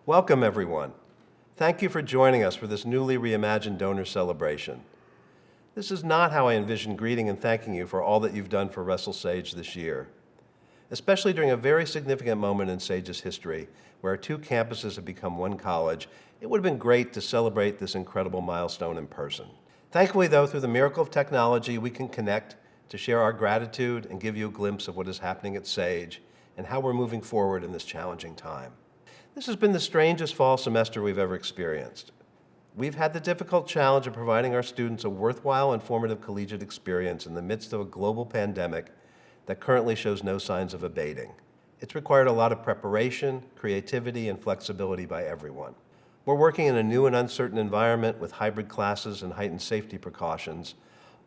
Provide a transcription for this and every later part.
Welcome, everyone. Thank you for joining us for this newly reimagined donor celebration. This is not how I envisioned greeting and thanking you for all that you've done for Russell Sage this year, especially during a very significant moment in Sage's history, where our two campuses have become one college. It would have been great to celebrate this incredible milestone in person. Thankfully, though, through the miracle of technology, we can connect to share our gratitude and give you a glimpse of what is happening at Sage and how we're moving forward in this challenging time. This has been the strangest fall semester we've ever experienced. We've had the difficult challenge of providing our students a worthwhile and formative collegiate experience in the midst of a global pandemic that currently shows no signs of abating. It's required a lot of preparation, creativity, and flexibility by everyone. We're working in a new and uncertain environment with hybrid classes and heightened safety precautions,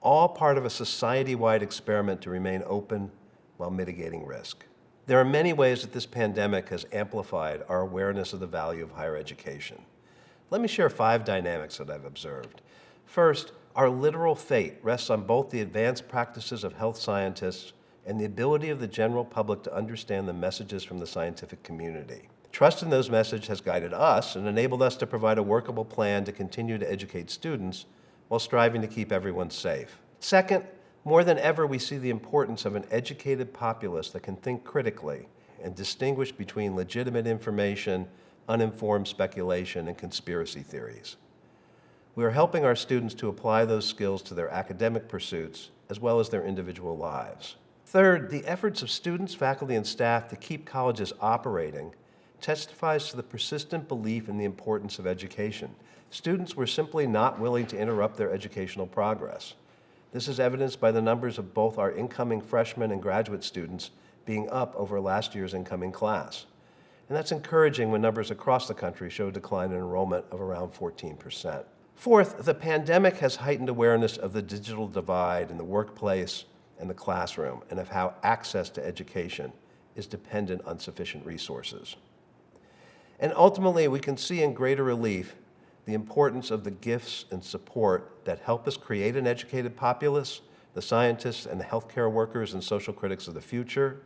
all part of a society-wide experiment to remain open while mitigating risk. There are many ways that this pandemic has amplified our awareness of the value of higher education. Let me share 5 dynamics that I've observed. First, our literal fate rests on both the advanced practices of health scientists and the ability of the general public to understand the messages from the scientific community. Trust in those messages has guided us and enabled us to provide a workable plan to continue to educate students while striving to keep everyone safe. Second, more than ever, we see the importance of an educated populace that can think critically and distinguish between legitimate information, uninformed speculation, and conspiracy theories. We are helping our students to apply those skills to their academic pursuits as well as their individual lives. Third, the efforts of students, faculty, and staff to keep colleges operating testifies to the persistent belief in the importance of education. Students were simply not willing to interrupt their educational progress. This is evidenced by the numbers of both our incoming freshmen and graduate students being up over last year's incoming class. And that's encouraging when numbers across the country show a decline in enrollment of around 14%. Fourth, the pandemic has heightened awareness of the digital divide in the workplace and the classroom, and of how access to education is dependent on sufficient resources. And ultimately, we can see in greater relief the importance of the gifts and support that help us create an educated populace, the scientists and the healthcare workers and social critics of the future,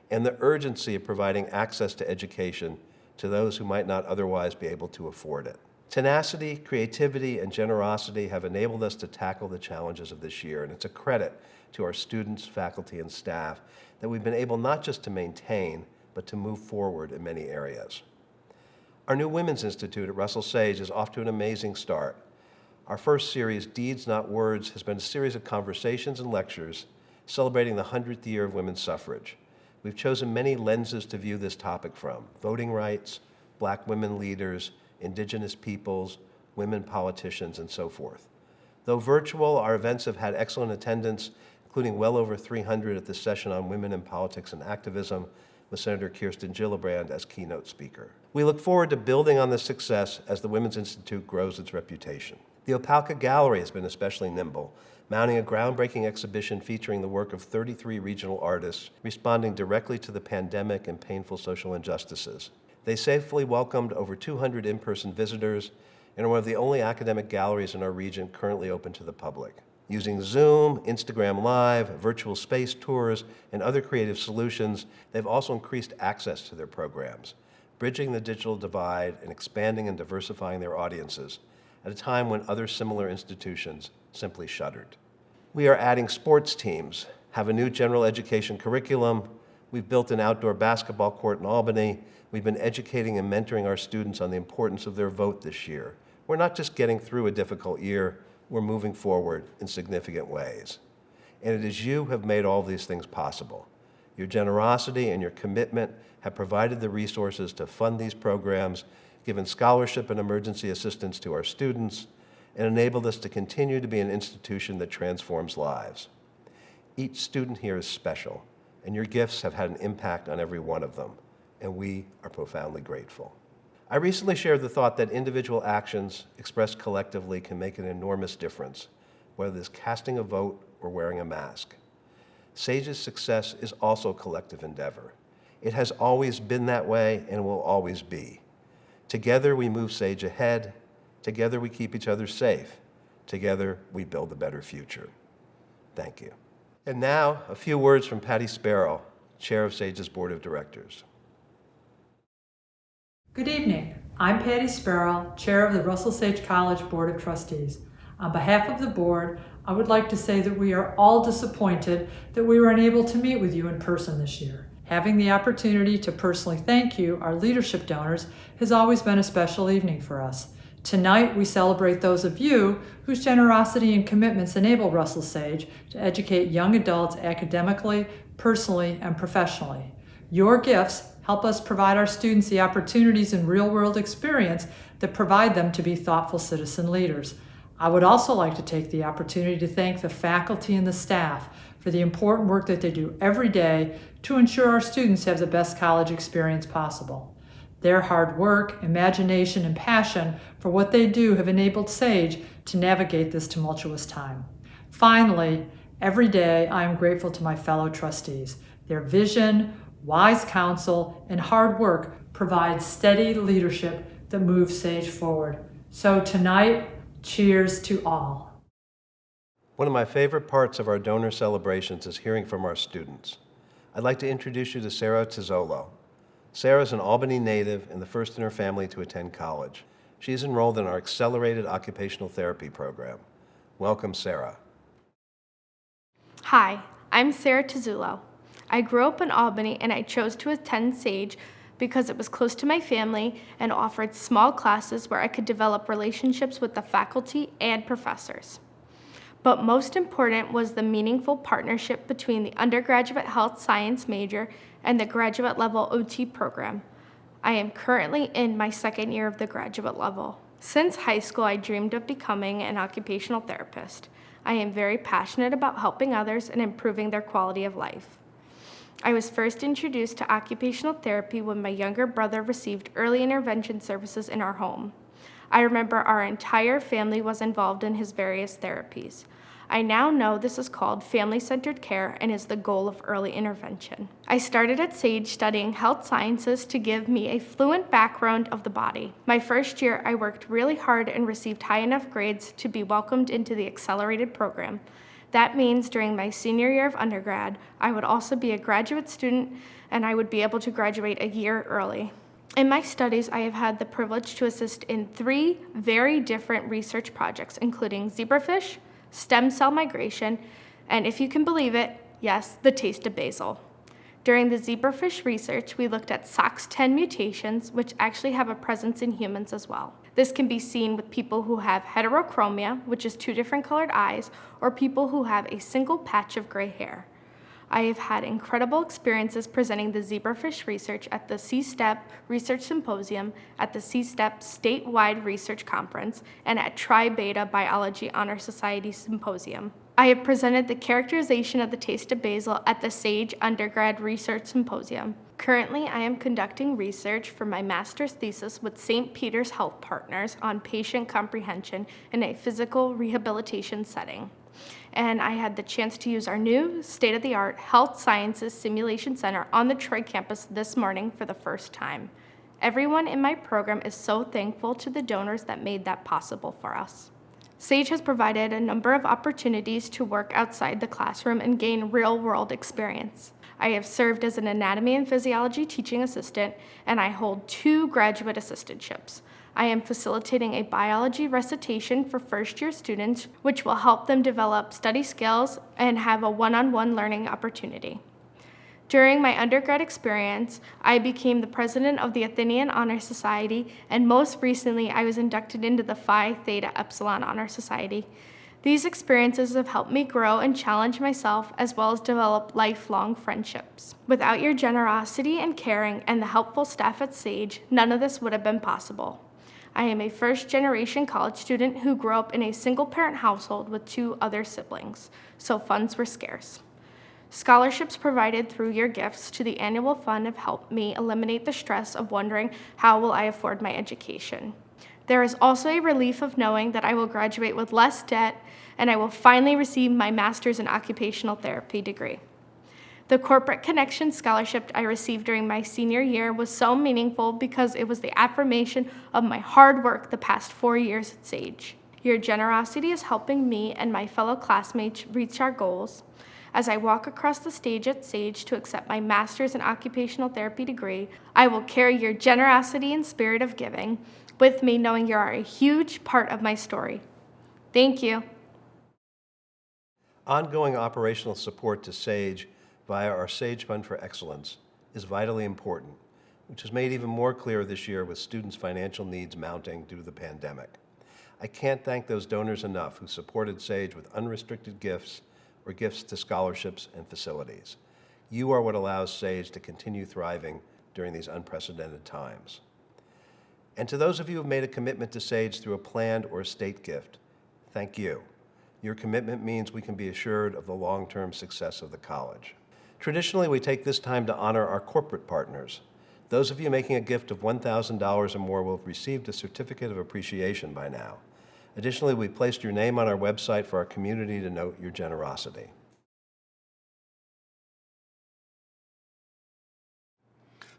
and the urgency of providing access to education to those who might not otherwise be able to afford it. Tenacity, creativity, and generosity have enabled us to tackle the challenges of this year, and it's a credit to our students, faculty, and staff that we've been able not just to maintain, but to move forward in many areas. Our new Women's Institute at Russell Sage is off to an amazing start. Our first series, Deeds Not Words, has been a series of conversations and lectures celebrating the 100th year of women's suffrage. We've chosen many lenses to view this topic from: voting rights, Black women leaders, Indigenous peoples, women politicians, and so forth. Though virtual, our events have had excellent attendance, including well over 300 at the session on women in politics and activism, with Senator Kirsten Gillibrand as keynote speaker. We look forward to building on this success as the Women's Institute grows its reputation. The Opelka Gallery has been especially nimble, mounting a groundbreaking exhibition featuring the work of 33 regional artists responding directly to the pandemic and painful social injustices. They safely welcomed over 200 in-person visitors and are one of the only academic galleries in our region currently open to the public. Using Zoom, Instagram Live, virtual space tours, and other creative solutions, they've also increased access to their programs, bridging the digital divide and expanding and diversifying their audiences at a time when other similar institutions simply shuttered. We are adding sports teams, have a new general education curriculum, we've built an outdoor basketball court in Albany, we've been educating and mentoring our students on the importance of their vote this year. We're not just getting through a difficult year, we're moving forward in significant ways. And it is you who have made all these things possible. Your generosity and your commitment have provided the resources to fund these programs, given scholarship and emergency assistance to our students, and enabled us to continue to be an institution that transforms lives. Each student here is special, and your gifts have had an impact on every one of them, and we are profoundly grateful. I recently shared the thought that individual actions expressed collectively can make an enormous difference, whether it's casting a vote or wearing a mask. Sage's success is also a collective endeavor. It has always been that way and will always be. Together we move Sage ahead. Together we keep each other safe. Together we build a better future. Thank you. And now, a few words from Patty Sparrow, Chair of Sage's Board of Directors. Good evening. I'm Patty Sparrow, Chair of the Russell Sage College Board of Trustees. On behalf of the board, I would like to say that we are all disappointed that we were unable to meet with you in person this year. Having the opportunity to personally thank you, our leadership donors, has always been a special evening for us. Tonight, we celebrate those of you whose generosity and commitments enable Russell Sage to educate young adults academically, personally, and professionally. Your gifts help us provide our students the opportunities and real-world experience that provide them to be thoughtful citizen leaders. I would also like to take the opportunity to thank the faculty and the staff for the important work that they do every day to ensure our students have the best college experience possible. Their hard work, imagination, and passion for what they do have enabled Sage to navigate this tumultuous time. Finally, every day I am grateful to my fellow trustees. Their vision, wise counsel, and hard work provide steady leadership that moves Sage forward. So tonight, cheers to all. One of my favorite parts of our donor celebrations is hearing from our students. I'd like to introduce you to Sarah Tizzolo. Sarah is an Albany native and the first in her family to attend college. She is enrolled in our Accelerated Occupational Therapy program. Welcome, Sarah. Hi, I'm Sarah Tizzolo. I grew up in Albany and I chose to attend Sage because it was close to my family and offered small classes where I could develop relationships with the faculty and professors. But most important was the meaningful partnership between the undergraduate health science major and the graduate level OT program. I am currently in my second year of the graduate level. Since high school, I dreamed of becoming an occupational therapist. I am very passionate about helping others and improving their quality of life. I was first introduced to occupational therapy when my younger brother received early intervention services in our home. I remember our entire family was involved in his various therapies. I now know this is called family-centered care and is the goal of early intervention. I started at Sage studying health sciences to give me a fluent background of the body. My first year, I worked really hard and received high enough grades to be welcomed into the accelerated program. That means during my senior year of undergrad, I would also be a graduate student and I would be able to graduate a year early. In my studies, I have had the privilege to assist in 3 very different research projects, including zebrafish, stem cell migration, and if you can believe it, yes, the taste of basil. During the zebrafish research, we looked at SOX10 mutations, which actually have a presence in humans as well. This can be seen with people who have heterochromia, which is 2 different colored eyes, or people who have a single patch of gray hair. I have had incredible experiences presenting the zebrafish research at the CSTEP Research Symposium, at the CSTEP Statewide Research Conference, and at Tri Beta Biology Honor Society Symposium. I have presented the characterization of the taste of basil at the Sage Undergrad Research Symposium. Currently, I am conducting research for my master's thesis with St. Peter's Health Partners on patient comprehension in a physical rehabilitation setting. And I had the chance to use our new state-of-the-art Health Sciences Simulation Center on the Troy campus this morning for the first time. Everyone in my program is so thankful to the donors that made that possible for us. Sage has provided a number of opportunities to work outside the classroom and gain real-world experience. I have served as an anatomy and physiology teaching assistant, and I hold 2 graduate assistantships. I am facilitating a biology recitation for first-year students, which will help them develop study skills and have a one-on-one learning opportunity. During my undergrad experience, I became the president of the Athenian Honor Society, and most recently, I was inducted into the Phi Theta Epsilon Honor Society. These experiences have helped me grow and challenge myself, as well as develop lifelong friendships. Without your generosity and caring and the helpful staff at Sage, none of this would have been possible. I am a first-generation college student who grew up in a single-parent household with 2 other siblings, so funds were scarce. Scholarships provided through your gifts to the annual fund have helped me eliminate the stress of wondering how will I afford my education. There is also a relief of knowing that I will graduate with less debt and I will finally receive my master's in occupational therapy degree. The Corporate Connection Scholarship I received during my senior year was so meaningful because it was the affirmation of my hard work the past 4 years at Sage. Your generosity is helping me and my fellow classmates reach our goals. As I walk across the stage at Sage to accept my master's in occupational therapy degree, I will carry your generosity and spirit of giving with me, knowing you are a huge part of my story. Thank you. Ongoing operational support to SAGE via our SAGE Fund for Excellence is vitally important, which is made even more clear this year with students' financial needs mounting due to the pandemic. I can't thank those donors enough who supported SAGE with unrestricted gifts or gifts to scholarships and facilities. You are what allows SAGE to continue thriving during these unprecedented times. And to those of you who have made a commitment to SAGE through a planned or estate gift, thank you. Your commitment means we can be assured of the long-term success of the college. Traditionally, we take this time to honor our corporate partners. Those of you making a gift of $1,000 or more will have received a certificate of appreciation by now. Additionally, we placed your name on our website for our community to note your generosity.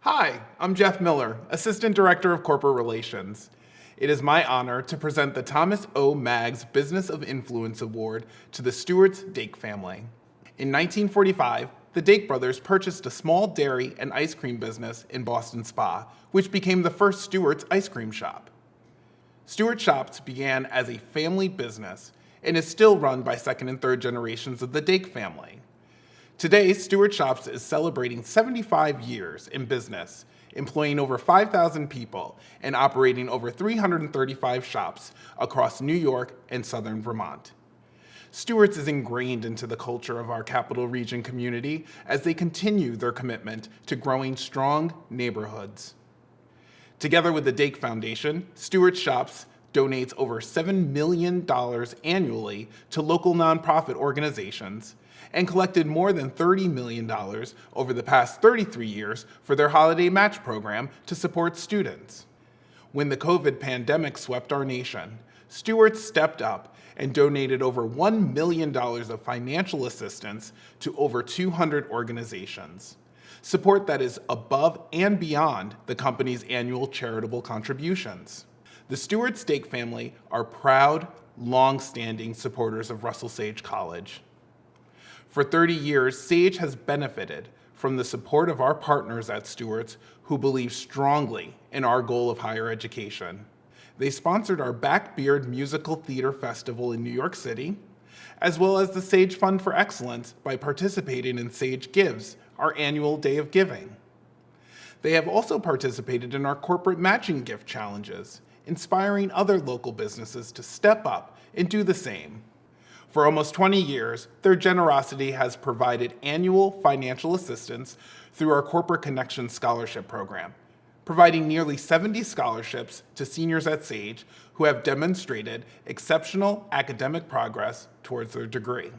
Hi, I'm Jeff Miller, Assistant Director of Corporate Relations. It is my honor to present the Thomas O. Maggs Business of Influence Award to the Stewarts-Dake family. In 1945, the Dake brothers purchased a small dairy and ice cream business in Boston Spa, which became the first Stewart's ice cream shop. Stewart Shops began as a family business and is still run by second and third generations of the Dake family. Today, Stewart Shops is celebrating 75 years in business, employing over 5,000 people and operating over 335 shops across New York and southern Vermont. Stewart's is ingrained into the culture of our Capital Region community as they continue their commitment to growing strong neighborhoods. Together with the Dake Foundation, Stewart Shops donates over $7 million annually to local nonprofit organizations and collected more than $30 million over the past 33 years for their holiday match program to support students. When the COVID pandemic swept our nation, Stewart stepped up and donated over $1 million of financial assistance to over 200 organizations. Support that is above and beyond the company's annual charitable contributions. The Stewarts-Dake family are proud, long-standing supporters of Russell Sage College. For 30 years, Sage has benefited from the support of our partners at Stewart's who believe strongly in our goal of higher education. They sponsored our Backbeard Musical Theater Festival in New York City, as well as the Sage Fund for Excellence by participating in Sage Gives, our annual Day of Giving. They have also participated in our corporate matching gift challenges, inspiring other local businesses to step up and do the same. For almost 20 years, their generosity has provided annual financial assistance through our Corporate Connections Scholarship Program, providing nearly 70 scholarships to seniors at Sage who have demonstrated exceptional academic progress towards their degree.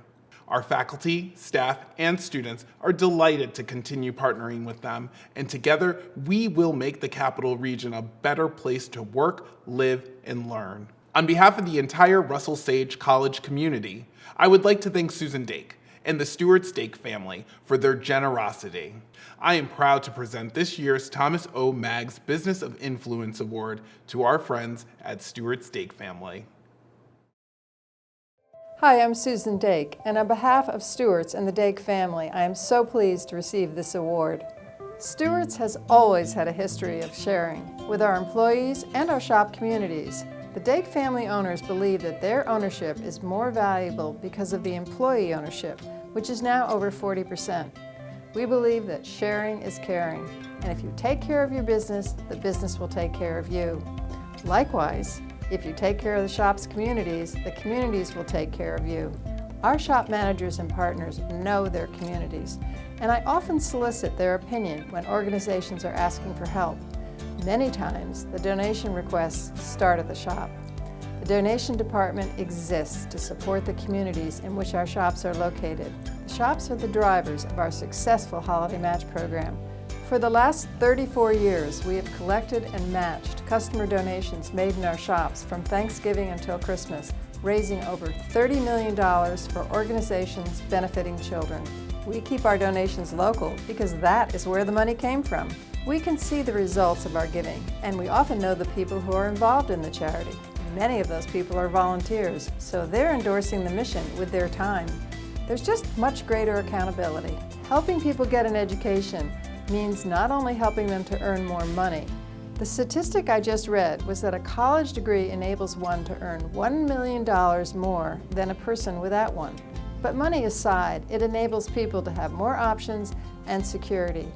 Our faculty, staff, and students are delighted to continue partnering with them, and together we will make the Capital Region a better place to work, live, and learn. On behalf of the entire Russell Sage College community, I would like to thank Susan Dake and the Stewarts-Dake family for their generosity. I am proud to present this year's Thomas O. Maggs Business of Influence Award to our friends at Stewarts-Dake family. Hi, I'm Susan Dake, and on behalf of Stewart's and the Dake family, I am so pleased to receive this award. Stewart's has always had a history of sharing with our employees and our shop communities. The Dake family owners believe that their ownership is more valuable because of the employee ownership, which is now over 40%. We believe that sharing is caring, and if you take care of your business, the business will take care of you. Likewise, if you take care of the shop's communities, the communities will take care of you. Our shop managers and partners know their communities, and I often solicit their opinion when organizations are asking for help. Many times, the donation requests start at the shop. The donation department exists to support the communities in which our shops are located. The shops are the drivers of our successful holiday match program. For the last 34 years, we have collected and matched customer donations made in our shops from Thanksgiving until Christmas, raising over $30 million for organizations benefiting children. We keep our donations local because that is where the money came from. We can see the results of our giving, and we often know the people who are involved in the charity. Many of those people are volunteers, so they're endorsing the mission with their time. There's just much greater accountability. Helping people get an education means not only helping them to earn more money. The statistic I just read was that a college degree enables one to earn $1 million more than a person without one. But money aside, it enables people to have more options and security.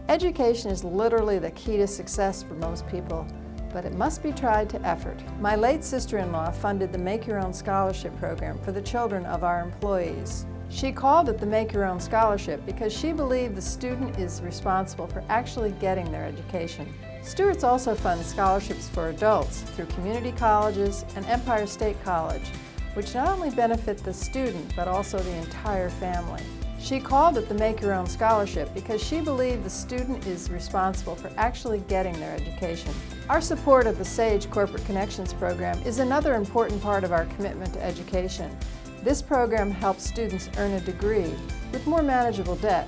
Education is literally the key to success for most people, but it must be tried to effort. My late sister-in-law funded the Make Your Own Scholarship program for the children of our employees. She called it the Make Your Own Scholarship because she believed the student is responsible for actually getting their education. Stewart's also funds scholarships for adults through community colleges and Empire State College, which not only benefit the student but also the entire family. She called it the Make Your Own Scholarship because she believed the student is responsible for actually getting their education. Our support of the SAGE Corporate Connections program is another important part of our commitment to education. This program helps students earn a degree with more manageable debt.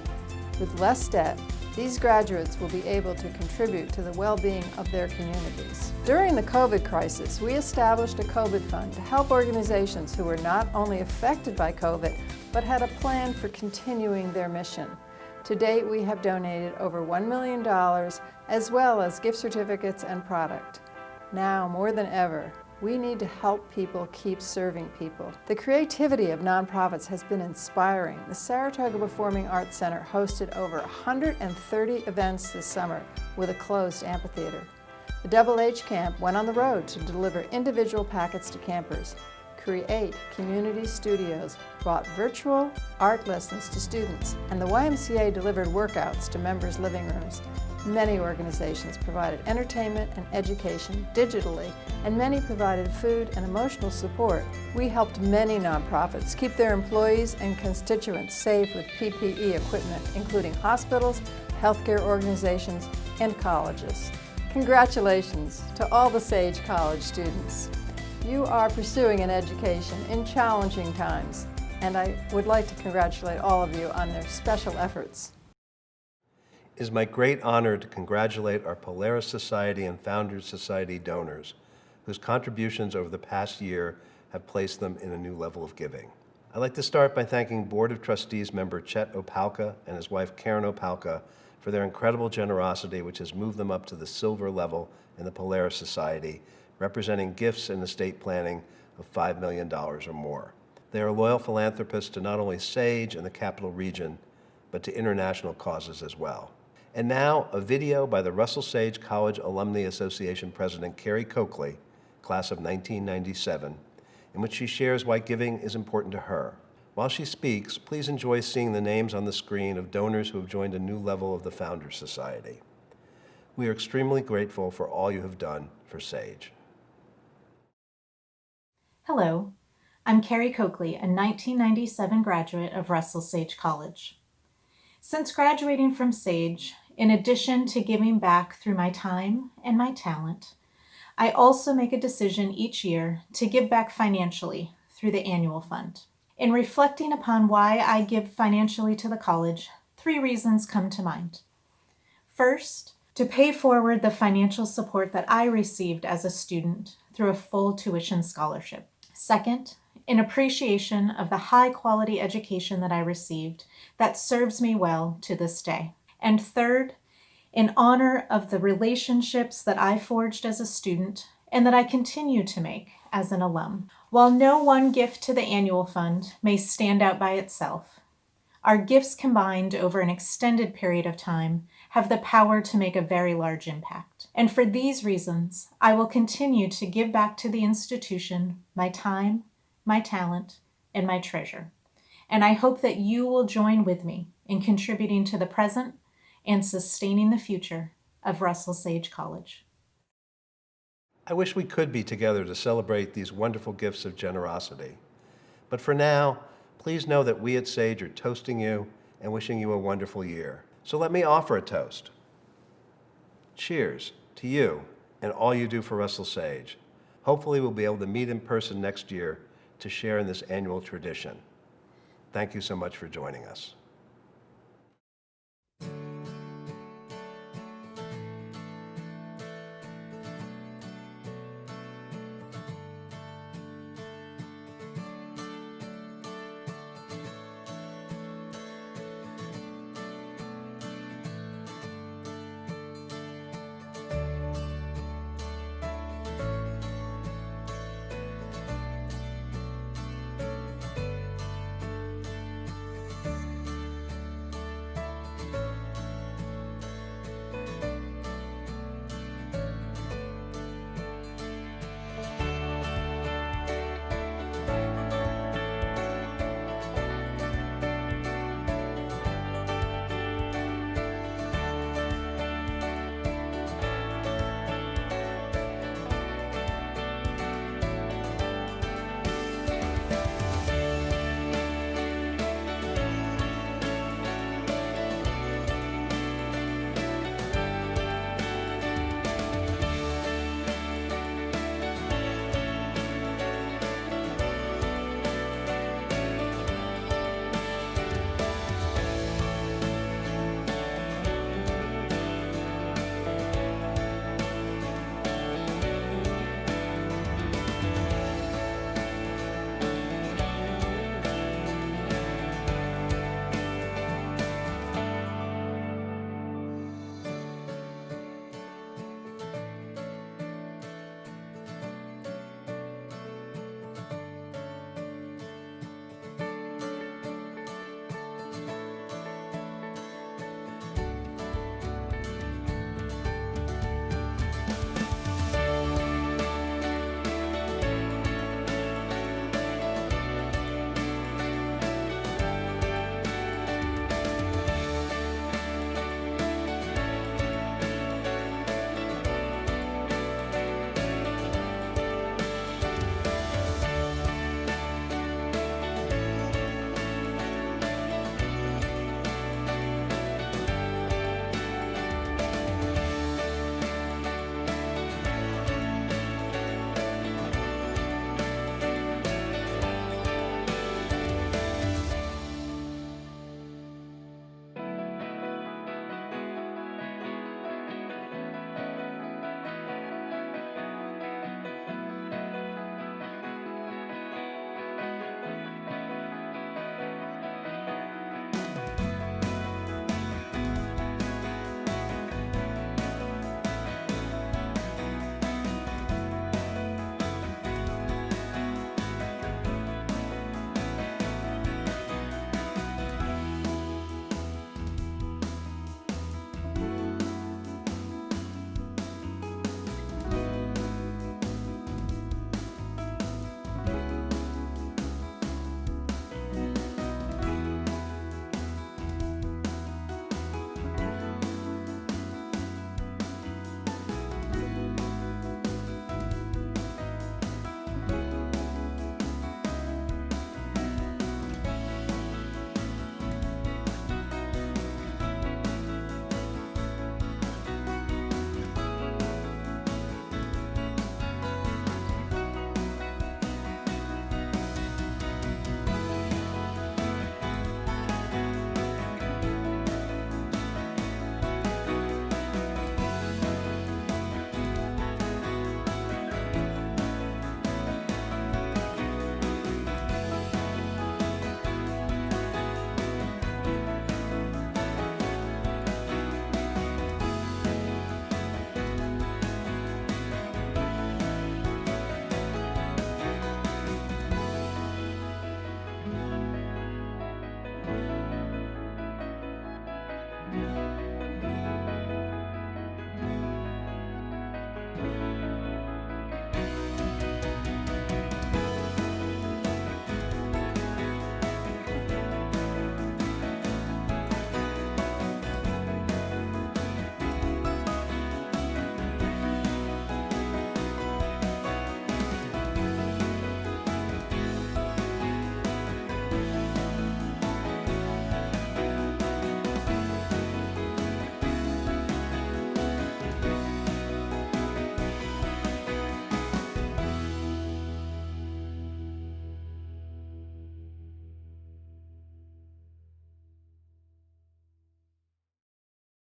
With less debt, these graduates will be able to contribute to the well-being of their communities. During the COVID crisis, we established a COVID fund to help organizations who were not only affected by COVID, but had a plan for continuing their mission. To date, we have donated over $1 million, as well as gift certificates and product. Now, more than ever, we need to help people keep serving people. The creativity of nonprofits has been inspiring. The Saratoga Performing Arts Center hosted over 130 events this summer with a closed amphitheater. The Double H Camp went on the road to deliver individual packets to campers. Create Community Studios brought virtual art lessons to students, and the YMCA delivered workouts to members' living rooms. Many organizations provided entertainment and education digitally, and many provided food and emotional support. We helped many nonprofits keep their employees and constituents safe with PPE equipment, including hospitals, healthcare organizations, and colleges. Congratulations to all the SAGE College students. You are pursuing an education in challenging times, and I would like to congratulate all of you on their special efforts. It is my great honor to congratulate our Polaris Society and Founders Society donors, whose contributions over the past year have placed them in a new level of giving. I'd like to start by thanking Board of Trustees member Chet Opalka and his wife Karen Opalka for their incredible generosity, which has moved them up to the silver level in the Polaris Society, representing gifts and estate planning of $5 million or more. They are loyal philanthropists to not only SAGE and the Capital Region, but to international causes as well. And now, a video by the Russell Sage College Alumni Association President Carrie Coakley, class of 1997, in which she shares why giving is important to her. While she speaks, please enjoy seeing the names on the screen of donors who have joined a new level of the Founders Society. We are extremely grateful for all you have done for SAGE. Hello, I'm Carrie Coakley, a 1997 graduate of Russell Sage College. Since graduating from SAGE, in addition to giving back through my time and my talent, I also make a decision each year to give back financially through the annual fund. In reflecting upon why I give financially to the college, 3 reasons come to mind. First, to pay forward the financial support that I received as a student through a full tuition scholarship. Second, in appreciation of the high-quality education that I received that serves me well to this day. And third, in honor of the relationships that I forged as a student and that I continue to make as an alum. While no one gift to the annual fund may stand out by itself, our gifts combined over an extended period of time have the power to make a very large impact. And for these reasons, I will continue to give back to the institution my time, my talent, and my treasure. And I hope that you will join with me in contributing to the present and sustaining the future of Russell Sage College. I wish we could be together to celebrate these wonderful gifts of generosity. But for now, please know that we at SAGE are toasting you and wishing you a wonderful year. So let me offer a toast. Cheers to you and all you do for Russell Sage. Hopefully we'll be able to meet in person next year to share in this annual tradition. Thank you so much for joining us.